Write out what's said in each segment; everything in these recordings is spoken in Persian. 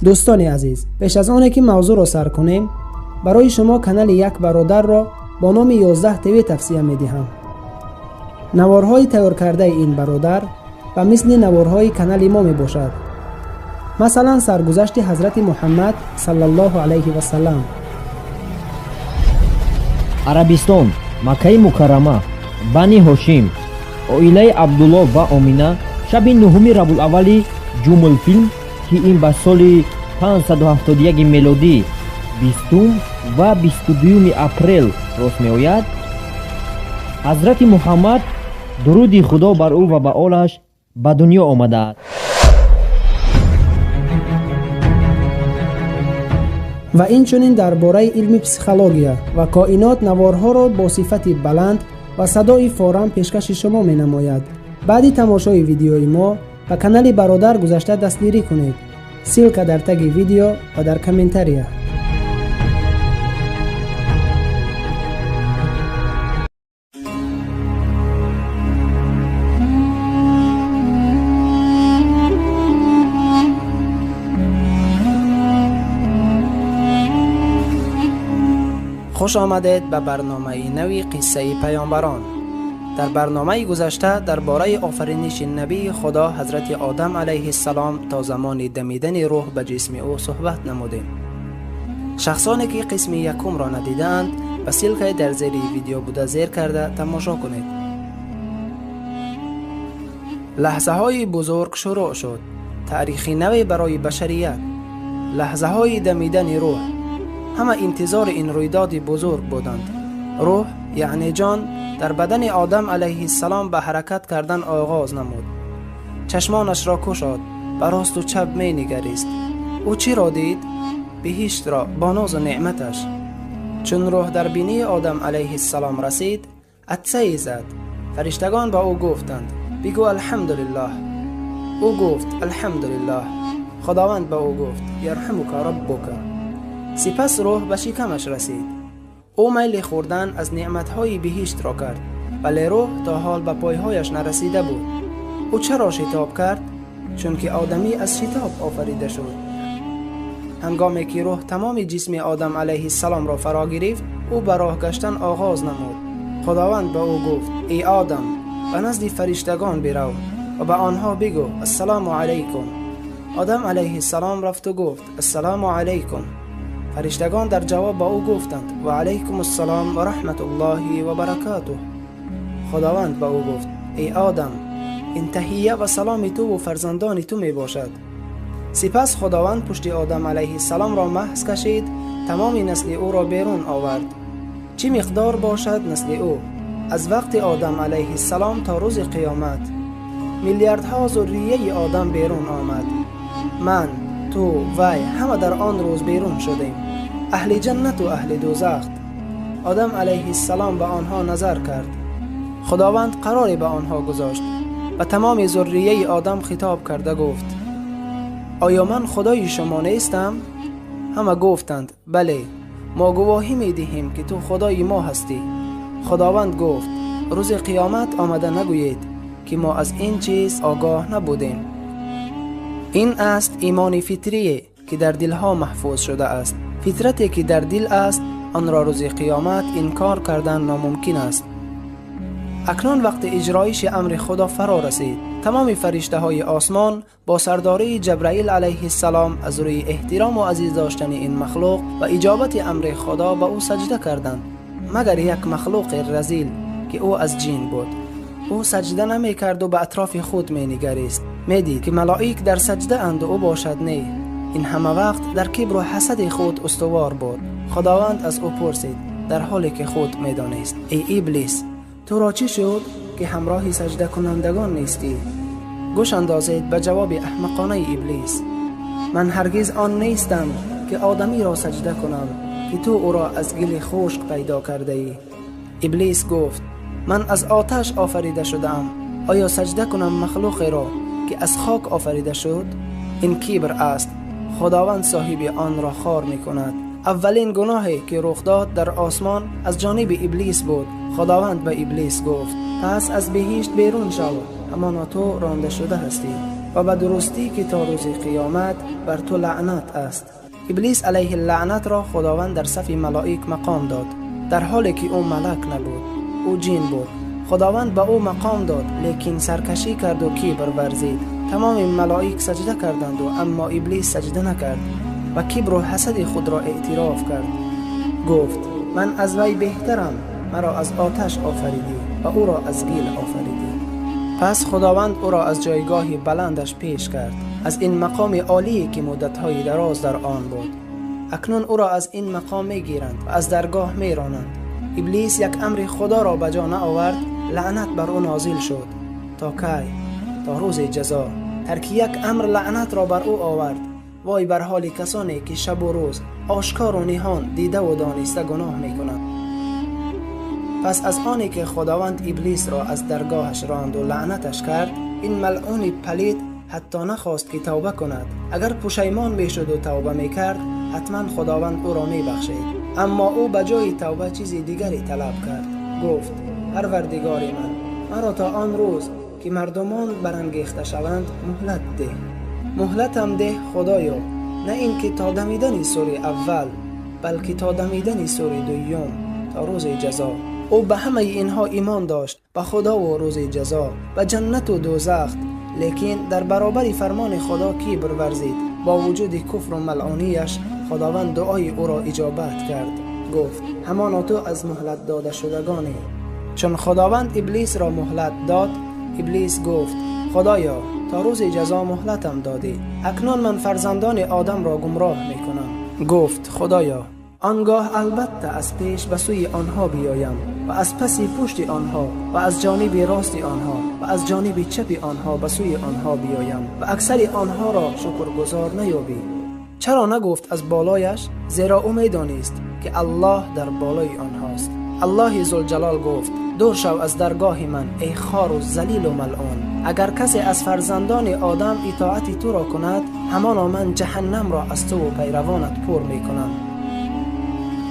دوستان عزیز، پیش از آنه که موضوع را سر کنیم، برای شما کانال یک برادر را با نام 11 تیوی توصیه می دهم. نوارهای تیار کرده این برادر و مثل نوارهای کانال ما می باشد. مثلا سرگذشت حضرت محمد صلی الله علیه و سلم. عربستان، مکه مکرمه، بنی هاشم، عائله عبدالله و آمینه شب 9 ربیع الاول جمع فیلم که این به سال 571 میلادی 20 و 22 اپریل راست می آید، حضرت محمد درود خدا بر او و به آلش به دنیا آمده است. و این چنین درباره علم پسیخولوژیا و کائنات نوارها را با صفت بلند و صدای فوران پیشکش شما می نماید. بعد تماشای ویدیوی ما به کانال برادر گذشته دستگیری کنید. سیلک در تگ ویدیو و در کامنتاریا. خوش آمدید به برنامه نوی قصه پیامبران. در برنامه گذشته درباره آفرینش نبی خدا حضرت آدم علیه السلام تا زمان دمیدن روح به جسم او صحبت نمودیم. شخصانی که قسم یکم را ندیدند به سیلک در زیر ویدیو بوده زیر کرده تماشا کنید. لحظه های بزرگ شروع شد. تاریخی نوی برای بشریت. لحظه های دمیدن روح. همه انتظار این رویداد بزرگ بودند. روح یعنی جان در بدن آدم علیه السلام به حرکت کردن آغاز نمود. چشمانش را گشاد، به راست و چپ می نگریست. او چی را دید؟ بهشت را با ناز و نعمتش. چون روح در بینی آدم علیه السلام رسید، عطسه زد. فرشتگان به او گفتند بگو الحمدلله. او گفت الحمدلله. خداوند به او گفت یرحمک ربک. سپس روح به شکمش رسید. او میل خوردن از نعمتهای بهشت را کرد، ولی روح تا حال به پایهایش نرسیده بود. او چرا شتاب کرد؟ چون که آدمی از شتاب آفریده شد. هنگامی که روح تمام جسم آدم علیه السلام را فرا گرفت، او به راه گشتن آغاز نمود. خداوند به او گفت ای آدم، به نزد فرشتگان برو و به آنها بگو السلام علیکم. آدم علیه السلام رفت و گفت السلام علیکم. فرشتگان در جواب با او گفتند و علیکم السلام و رحمت الله و برکاته. خداوند با او گفت ای آدم، این تحیه و سلام تو و فرزندان تو می باشد. سپس خداوند پشت آدم علیه السلام را محض کشید، تمام نسل او را بیرون آورد. چه مقدار باشد نسل او؟ از وقت آدم علیه السلام تا روز قیامت میلیاردها ذریه آدم بیرون آمد. من، تو، وی همه در آن روز بیرون شدیم. اهل جنت و اهل دوزخ. آدم علیه السلام به آنها نظر کرد. خداوند قراری به آنها گذاشت و تمام ذریه آدم خطاب کرده گفت آیا من خدای شما نیستم؟ همه گفتند بله، ما گواهی می دهیم که تو خدای ما هستی. خداوند گفت روز قیامت آمده نگویید که ما از این چیز آگاه نبودیم. این است ایمان فطری که در دلها محفوظ شده است. فطرتی که در دل است آن را روز قیامت انکار کردن ناممکن است. اکنون وقت اجرایش امر خدا فرا رسید. تمام فرشته های آسمان با سرداری جبرائیل علیه السلام از روی احترام و عزیز داشتن این مخلوق و اجابت امر خدا به او سجده کردند، مگر یک مخلوق رذیل که او از جن بود. او سجده نمی کرد و به اطراف خود می نگریست. می دید که ملائک در سجده اند و او باشد نه. این همه وقت در کبر و حسد خود استوار بود. خداوند از او پرسید در حالی که خود می دانست ای ابلیس، تو را چی شد که همراه سجده کنندگان نیستی؟ گوش اندازید به جواب احمقانه ابلیس. من هرگز آن نیستم که آدمی را سجده کنم که تو او را از گل خشک پیدا کرده ای. ابلیس گفت من از آتش آفریده شدم. آیا سجده کنم مخلوقی را که از خاک آفریده شد؟ این کبر است. خداوند صاحب آن را خوار می کند. اولین گناهی که رخ داد در آسمان از جانب ابلیس بود. خداوند به ابلیس گفت پس از بهشت بیرون شو، همانا تو رانده شده هستی. و به درستی که تا روز قیامت بر تو لعنت است. ابلیس علیه اللعنت را خداوند در صف ملائک مقام داد، در حالی که او ملک نبود، او جن بود. خداوند به او مقام داد، لیکن سرکشی کرد و کبر ورزید. تمام ملائک سجده کردند و اما ابلیس سجده نکرد و کبر و حسد خود را اعتراف کرد. گفت من از وی بهترم، مرا از آتش آفریدی و او را از گل آفریدی. پس خداوند او را از جایگاه بلندش پیش کرد، از این مقام عالی که مدت‌های دراز در آن بود. اکنون او را از این مقام می‌گیرند و از درگاه می‌رانند. ابلیس یک امر خدا را به جا نآورد، لعنت بر او نازل شد. تا کی؟ تا روز جزا. هر کی یک امر لعنت را بر او آورد، وای بر حال کسانی که شب و روز آشکار و نهان دیده و دانسته گناه می‌کنند. پس از آنی که خداوند ابلیس را از درگاهش راند و لعنتش کرد، این ملعون پلید حتی نخواست که توبه کند. اگر پشیمان میشد و توبه میکرد، حتما خداوند او را میبخشید. اما او به جای توبه چیز دیگری طلب کرد. گفت پروردگار من، مرا تا آن روز که مردمان برانگیخته شوند مهلت ده. مهلتم ده خدایا، نه این که تا دمیدن سور اول، بلکه تا دمیدن سور دوم، تا روز جزا. او به همه اینها ایمان داشت، به خدا و روز جزا، به جنت و دوزخ، لیکن در برابر فرمان خدا کبر ورزید. با وجود کفر و ملعونیش خداوند دعای او را اجابت کرد. گفت همان تو از مهلت داده شدگانی. چون خداوند ابلیس را مهلت داد، ابلیس گفت خدایا تا روز جزا مهلتم دادی، اکنون من فرزندان آدم را گمراه میکنم. گفت خدایا آنگاه البته از پیش به سوی آنها بیایم و از پس پشت آنها و از جانب راست آنها و از جانب چپ آنها به سوی آنها بیایم و اکثر آنها را شکرگزار نیابی. چرا نگفت از بالایش؟ زیرا او میدانست که الله در بالای آنهاست. الله ذوالجلال گفت دور شو از درگاه من ای خار و ذلیل و ملعون. اگر کسی از فرزندان آدم اطاعت تو را کند، همانا من جهنم را از تو و پیروانت پر میکنم.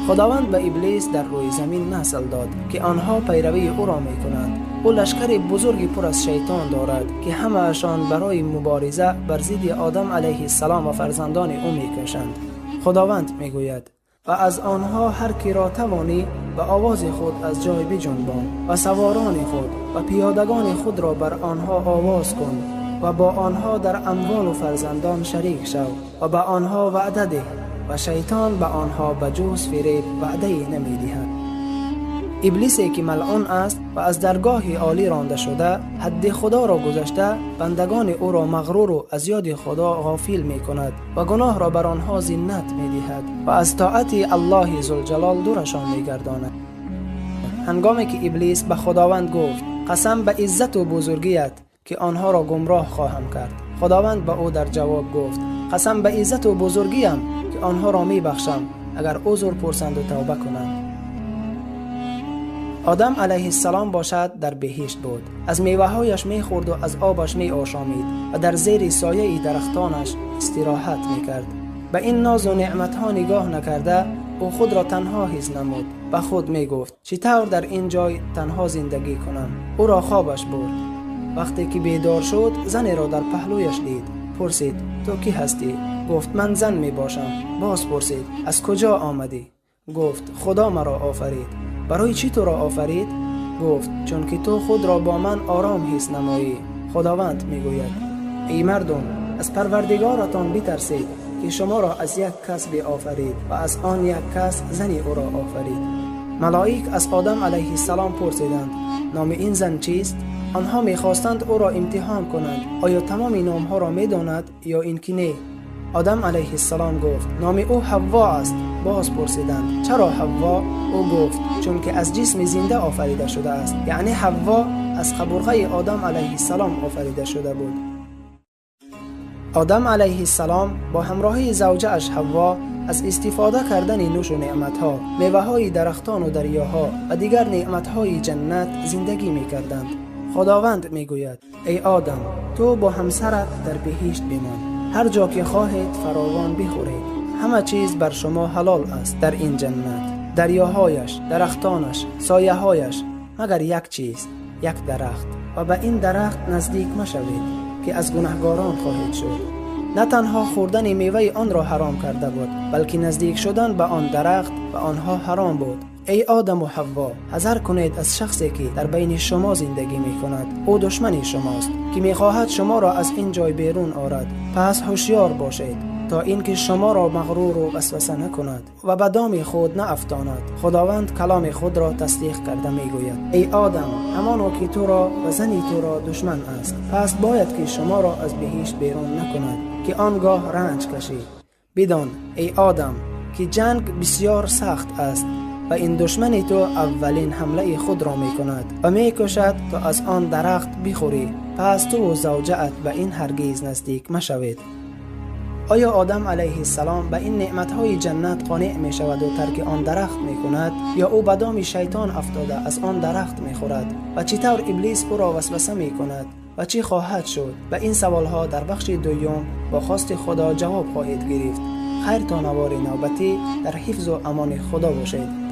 خداوند به ابلیس در روی زمین نسل داد که آنها پیروی او را می کنند. او لشکر بزرگی پر از شیطان دارد که همه‌شان برای مبارزه بر ضد آدم علیه السلام و فرزندان او می کشند. خداوند می گوید و از آنها هر کی را توانی به آواز خود از جای بجنبان و سواران خود و پیادگان خود را بر آنها آواز کن و با آنها در اموال و فرزندان شریک شو و به آنها وعده ده و شیطان به آنها به جز فریب وعده نمی دهد. ابلیسی که ملعون است و از درگاه عالی رانده شده، حد خدا را گذشته، بندگان او را مغرور و از یاد خدا غافل می کند و گناه را بر آنها زینت می دهد و از طاعت الله ذوالجلال دورشان می گرداند. هنگامی که ابلیس به خداوند گفت قسم به عزت و بزرگیت که آنها را گمراه خواهم کرد، خداوند به او در جواب گفت قسم به عزت و بزرگیم که آنها را می بخشم اگر عذر پرسند و توبه کنند. آدم علیه السلام باشد در بهشت بود، از میوه‌هایش می خورد و از آبش می آشامید و در زیر سایه درختانش استراحت می کرد. به این ناز و نعمتها نگاه نکرده او خود را تنها حس نمود. به خود می گفت چطور در این جای تنها زندگی کنم. او را خوابش برد. وقتی که بیدار شد زنی را در پهلویش دید. پرسید تو کی هستی؟ گفت من زن می باشم. باز پرسید از کجا آمدی؟ گفت خدا مرا آفرید. برای چی تو را آفرید؟ گفت چون که تو خود را با من آرام حس نمایی. خداوند می گوید ای مردم از پروردگارتان بترسید که شما را از یک کس آفرید و از آن یک کس زنی او را آفرید. ملائک از آدم علیه السلام پرسیدند نام این زن چیست؟ آنها می‌خواستند او را امتحان کنند آیا تمام نام‌ها را می‌داند یا اینکه نه. آدم علیه السلام گفت نام او حوا است. باز پرسیدند چرا حوا؟ او گفت چون که از جسم زنده آفریده شده است، یعنی حوا از قبرغه آدم علیه السلام آفریده شده بود. آدم علیه السلام با همراهی زوجه اش حوا از استفاده کردن نوش و نعمتها، میوه‌های درختان و دریاها و دیگر نعمت‌های جنت زندگی می‌کردند. خداوند میگوید ای آدم تو با همسرت در بهشت بمان، هر جا که خواهید فراوان بخورید، همه چیز بر شما حلال است در این جنت، دریاهایش، درختانش، سایه‌هایش، مگر یک چیز، یک درخت، و به این درخت نزدیک مشوید که از گناهکاران خواهید شد. نه تنها خوردن میوه آن را حرام کرده بود، بلکه نزدیک شدن به آن درخت به آنها حرام بود. ای آدم و حوا، حذر کنید از شخصی که در بین شما زندگی می کند. او دشمن شماست که می خواهد شما را از این جای بیرون آورد. پس هوشیار باشید تا اینکه شما را مغرور و وسوسه نکند و به دام خود نافتاند. خداوند کلام خود را تصدیق کرده می گوید: ای آدم، همانو که تو را و زنی تو را دشمن است، پس باید که شما را از بهشت بیرون نکند که آنگاه رنج کشید. بدان ای آدم که جنگ بسیار سخت است و این دشمن تو اولین حمله خود را می کند و می کشد تا از آن درخت بخوری. پس تو و زوجت به این هرگز نزدیک مشوید. آیا آدم علیه السلام به این نعمتهای جنت قانع می شود و ترک آن درخت می کند، یا او به دام شیطان افتاده از آن درخت می خورد؟ و چطور ابلیس او را وسوسه می کند و چی خواهد شد؟ به این سوالها در بخش دوم با خواست خدا جواب خواهید گرفت. خیر تا نوار نوبتی. در حفظ و امان خدا باشید.